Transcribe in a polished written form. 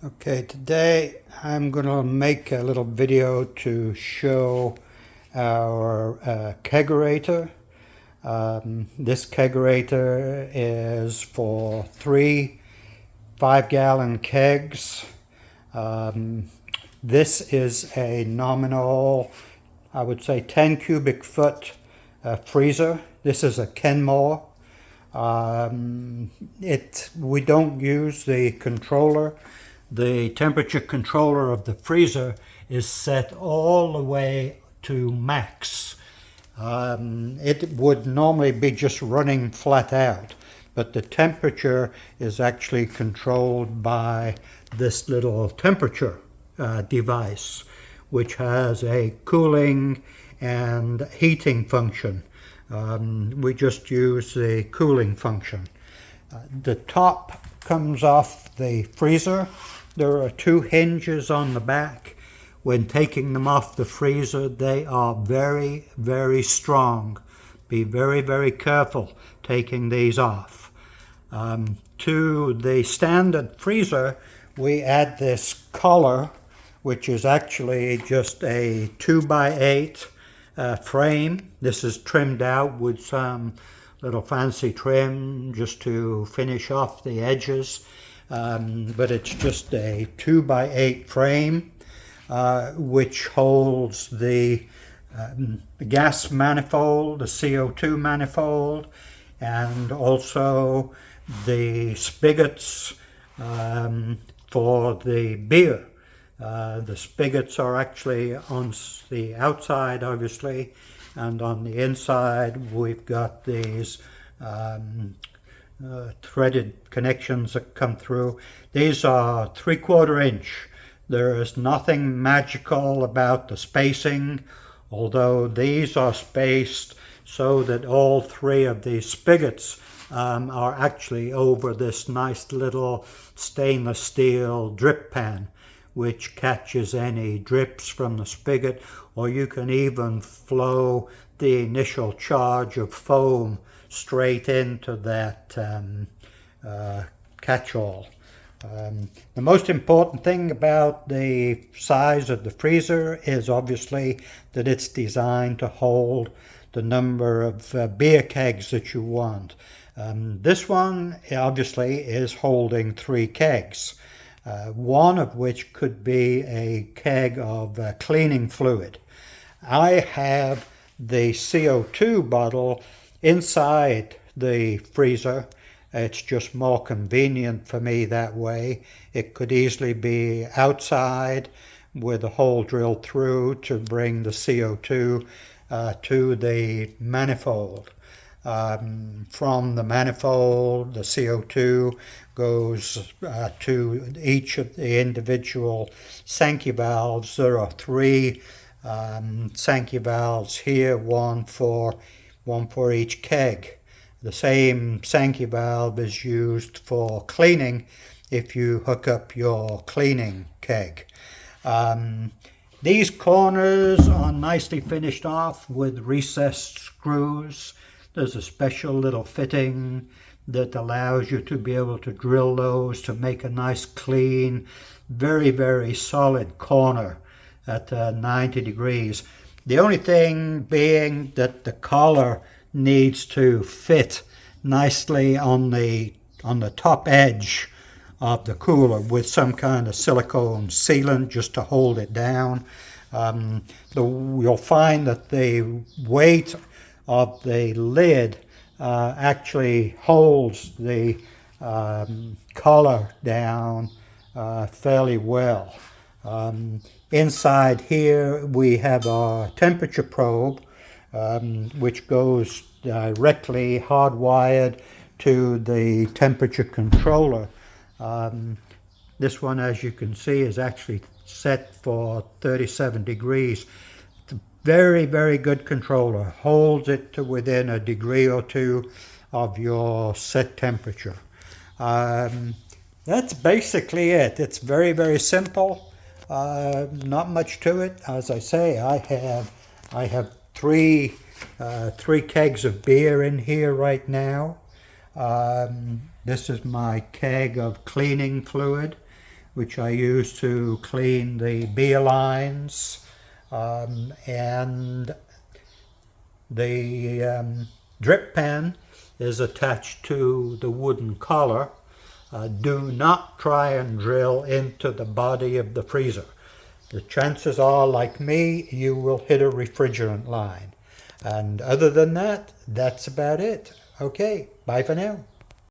Okay, today I'm going to make a little video to show our kegerator. This kegerator is for 3 5-gallon kegs. This is a nominal, I would say 10 cubic foot freezer. This is a Kenmore. We don't use the controller. The temperature controller of the freezer is set all the way to max. It would normally be just running flat out, but the temperature is actually controlled by this little temperature device, which has a cooling and heating function. We just use the cooling function. The top comes off the freezer. There are 2 hinges on the back. When taking them off the freezer, they are very, very strong. Be very, very careful taking these off. To the standard freezer, we add this collar, which is actually just a 2x8 frame. This is trimmed out with some little fancy trim just to finish off the edges, but it's just a 2x8 frame which holds the gas manifold, the CO2 manifold, and also the spigots for the beer. The spigots are actually on the outside, obviously, and on the inside we've got these threaded connections that come through. These are 3/4 inch. There is nothing magical about the spacing, although these are spaced so that all 3 of these spigots are actually over this nice little stainless steel drip pan, which catches any drips from the spigot, or you can even flow the initial charge of foam straight into that catch-all. The most important thing about the size of the freezer is obviously that it's designed to hold the number of beer kegs that you want. This one obviously is holding 3 kegs. One of which could be a keg of cleaning fluid. I have the CO2 bottle inside the freezer. It's just more convenient for me that way. It could easily be outside with a hole drilled through to bring the CO2 to the manifold. From the manifold, the CO2 goes to each of the individual Sankey valves. There are 3 Sankey valves here, one for each keg. The same Sankey valve is used for cleaning if you hook up your cleaning keg. These corners are nicely finished off with recessed screws. There's a special little fitting that allows you to be able to drill those to make a nice clean, very, very solid corner at 90 degrees. The only thing being that the collar needs to fit nicely on the top edge of the cooler with some kind of silicone sealant just to hold it down. You'll find that the weight of the lid actually holds the collar down fairly well. Inside here we have our temperature probe, which goes directly hardwired to the temperature controller. This one, as you can see, is actually set for 37 degrees. It's a very, very good controller. Holds it to within a degree or 2 of your set temperature. That's basically it. It's very, very simple. Not much to it. As I say, I have 3 kegs of beer in here right now. This is my keg of cleaning fluid. which I use to clean the beer lines, and the drip pen is attached to the wooden collar. Do not try and drill into the body of the freezer. The chances are, like me, you will hit a refrigerant line. And other than that, that's about it. Okay, bye for now.